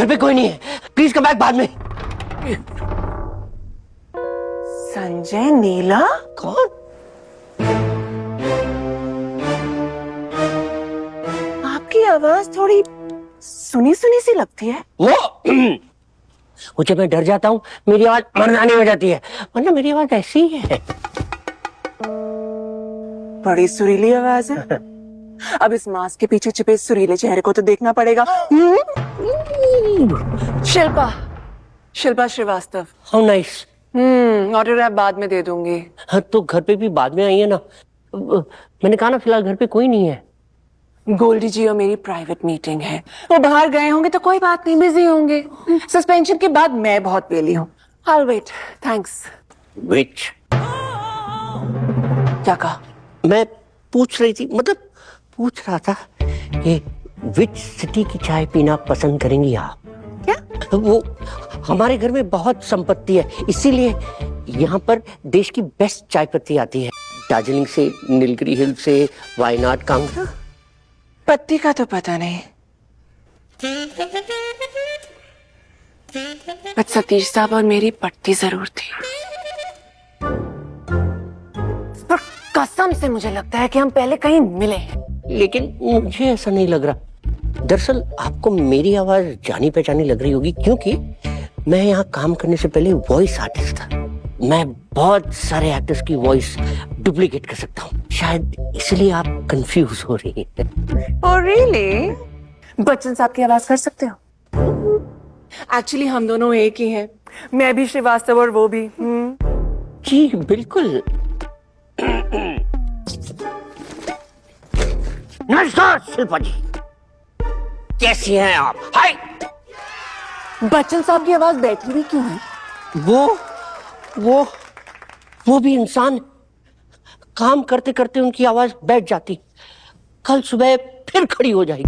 घर पे कोई नहीं है, प्लीज कम बैक बाद में। संजय नीला? कौन? आपकी आवाज थोड़ी सुनी सुनी सी लगती है। वो जब मैं डर जाता हूँ मेरी आवाज मर्दानी हो जाती है, वरना मेरी आवाज ऐसी ही है। बड़ी सुरीली आवाज है। अब इस मास्क के पीछे छिपे इस सुरीले चेहरे को तो देखना पड़ेगा। Shilpa, Shilpa Shrivastava. How nice. Autograph बाद में दे दूंगी। हाँ, तो घर पे भी बाद में आई है ना। मैंने कहा ना फिलहाल घर पे कोई नहीं है। गोल्डी जी और मेरी प्राइवेट मीटिंग है, वो बाहर गए होंगे तो कोई बात नहीं, बिजी होंगे। सस्पेंशन के बाद मैं बहुत पेली हूँ। I'll wait, thanks। Which? क्या कहा? मैं पूछ रही थी, मतलब पूछ रहा था कि विच सिटी की चाय पीना पसंद करेंगी आप? क्या? वो हमारे घर में बहुत संपत्ति है, इसीलिए यहाँ पर देश की बेस्ट चाय पत्ती आती है। दार्जिलिंग से, नीलगिरी हिल से, वायनाड, कांगड़ा। पत्ती का तो पता नहीं, बट सतीश साहब और मेरी पट्टी जरूर थी। पर कसम से मुझे लगता है कि हम पहले कहीं मिले हैं। लेकिन मुझे ऐसा नहीं लग रहा। दरअसल आपको मेरी आवाज जानी पहचानी लग रही होगी, क्योंकि मैं यहाँ काम करने से पहले वॉइस आर्टिस्ट था। मैं बहुत सारे एक्टर्स की वॉइस डुप्लीकेट कर सकता हूँ, शायद इसलिए आप कंफ्यूज हो रही हैं। Oh really? बच्चन साहब की आवाज कर सकते हो? एक्चुअली हम दोनों एक ही हैं, मैं भी श्रीवास्तव और वो भी। जी बिल्कुल। नमस्कार शिल्पा जी, कैसी हैं आप? हाय। बच्चन साहब की आवाज बैठी हुई क्यों है? वो भी इंसान, काम करते करते उनकी आवाज बैठ जाती, कल सुबह फिर खड़ी हो जाएगी।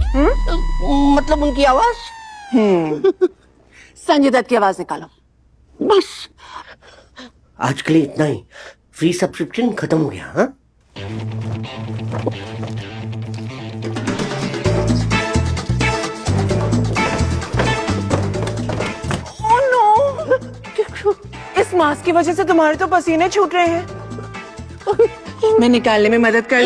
मतलब उनकी आवाज। संजय दत्त की आवाज निकालो। बस आज के लिए इतना ही। फ्री सब्सक्रिप्शन खत्म हो गया। हाँ, Oh no! इस मास्क की वजह से तुम्हारे तो पसीने छूट रहे हैं। मैं निकालने में मदद कर।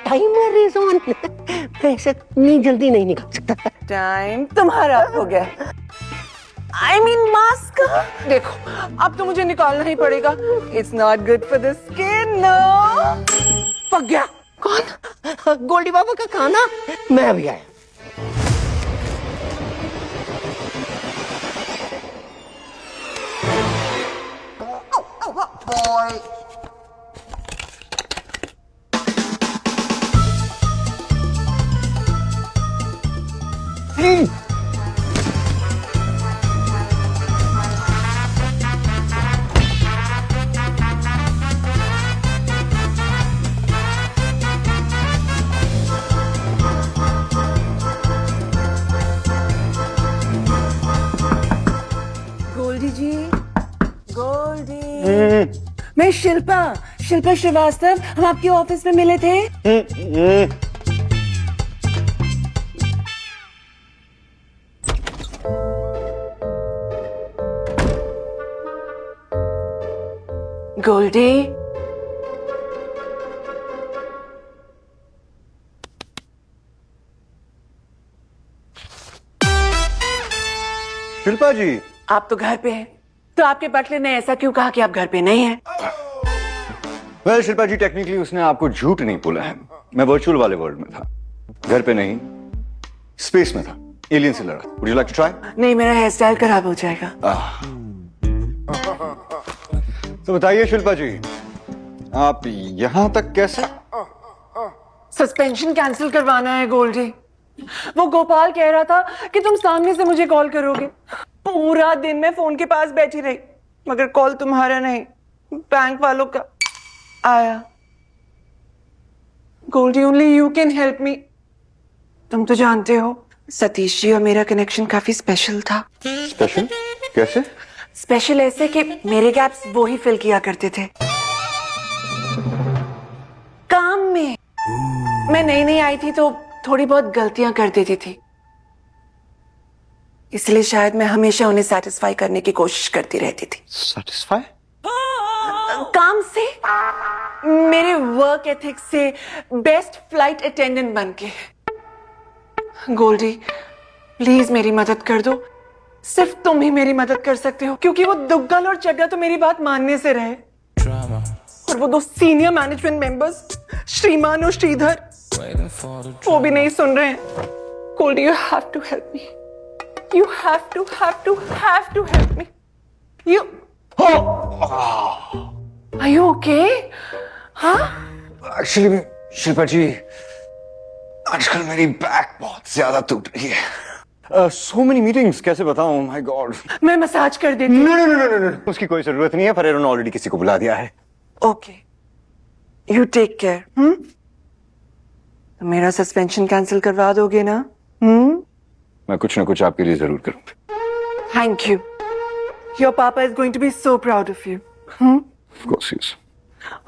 Timer is on. मैं ऐसे इतनी जल्दी नहीं निकाल सकता। टाइम तुम्हारा हो गया। I mean mask. देखो अब तो मुझे निकालना ही पड़ेगा। It's not good for the skin, no। पक गया। कौन? गोल्डी बाबा का खाना। मैं अभी आया। गोल्डी जी, गोल्डी। मैं शिल्पा श्रीवास्तव, हम आपके ऑफिस में मिले थे। गोल्डी, शिल्पा जी, आप तो घर पे हैं, तो आपके बटले ने ऐसा क्यों कहा कि आप घर पे नहीं हैं? वेल शिल्पा जी, टेक्निकली उसने आपको झूठ नहीं बोला है। मैं वर्चुअल वाले वर्ल्ड में था, घर पे नहीं, स्पेस में था, एलियन से लड़ा। Would you like to try? नहीं, मेरा हेयर स्टाइल खराब हो जाएगा। तो बताइए शिल्पा जी, आप यहां तक कैसे? सस्पेंशन कैंसिल करवाना है गोल्डी। वो गोपाल कह रहा था कि तुम सामने से मुझे कॉल करोगे। पूरा दिन मैं फोन के पास बैठी रही, मगर कॉल तुम्हारा नहीं, बैंक वालों का आया। Goldie, only you can help me. तुम तो जानते हो सतीश जी और मेरा कनेक्शन काफी स्पेशल था। स्पेशल कैसे? स्पेशल ऐसे कि मेरे गैप्स वो ही फिल किया करते थे काम में। मैं नई नई आई थी तो थोड़ी बहुत गलतियां कर देती थी, इसलिए शायद मैं हमेशा उन्हें सेटिस्फाई करने की कोशिश करती रहती थी। सेटिस्फाई? काम से, मेरे वर्क एथिक्स से, बेस्ट फ्लाइट अटेंडेंट बन के। गोल्डी, प्लीज मेरी मदद कर दो। सिर्फ तुम ही मेरी मदद कर सकते हो, क्योंकि वो दुग्गल और चड्डा तो मेरी बात मानने से रहे, और वो दो सीनियर मैनेजमेंट मेंबर्स श्रीमान और श्रीधर, वो भी नहीं सुन रहे हैं। Goldie, you have to help me. You have to help me. You. Are you okay? हाँ? एक्चुअली शिल्पा जी, आजकल मेरी बैक बहुत ज्यादा टूट रही है। सो मेनी मीटिंग्स, कैसे बताऊं? My God. मैं मसाज कर देती हूँ। नो, उसकी कोई जरूरत नहीं है। फरेरो ने ऑलरेडी किसी को बुला दिया है। Okay, you take care. तो मेरा सस्पेंशन कैंसिल करवा दोगे ना? मैं कुछ ना कुछ आपके लिए जरूर करूंगा। Thank you. Your papa is going to be so proud of you. Of course he is.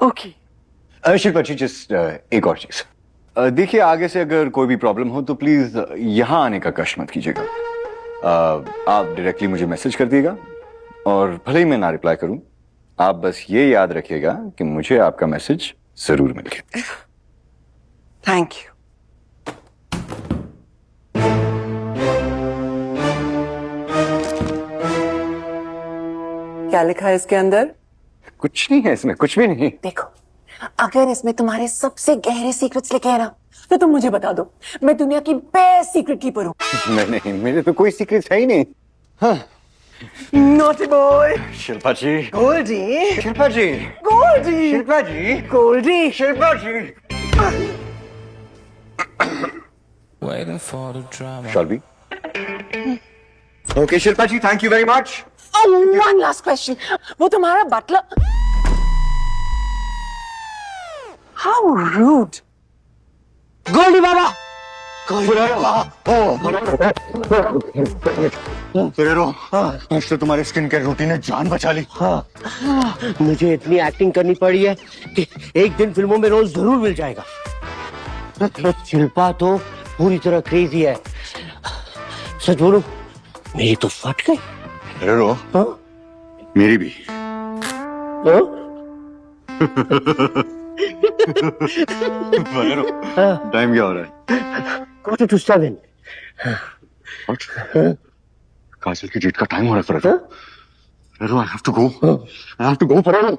Okay. Shilpa ji, just एक और चीज। देखिए, आगे से अगर कोई भी प्रॉब्लम हो तो प्लीज यहां आने का कष्ट मत कीजिएगा। आप डायरेक्टली मुझे मैसेज कर दिएगा, और भले ही मैं ना रिप्लाई करूं, आप बस ये याद रखिएगा कि मुझे आपका मैसेज जरूर मिल गया। Thank you. क्या लिखा है इसके अंदर? कुछ नहीं है इसमें, कुछ भी नहीं। देखो, अगर इसमें तुम्हारे सबसे गहरे सीक्रेट्स लिखे हैं ना, तो तुम मुझे बता दो। मैं दुनिया की बेस्ट सीक्रेट कीपर हूँ। नहीं, मेरे तो कोई सीक्रेट है ही नहीं। हाँ। Naughty boy. Shilpa ji. Goldie. Shilpa ji. Goldie. Shilpa ji. Goldie. Shilpa ji. Shall we? Okay, Shilpa ji, thank you very much. One last question. वो तुम्हारा बटलर। How rude. गोल्डी बाबा। फरेरो, आज तो तुम्हारे स्किन केयर रूटीन ने जान बचा ली। मुझे इतनी एक्टिंग करनी पड़ी है कि एक दिन फिल्मों में रोल जरूर मिल जाएगा। शिल्पा तो पूरी तरह क्रेजी है। सच बोलूं, मेरी तो फट गई। फरेरो, मेरी भी। फरेरो, टाइम क्या हो रहा है? 7:45। काजल की डेट का टाइम हो रहा है Ferrero. Ferrero, I have to go, Ferrero.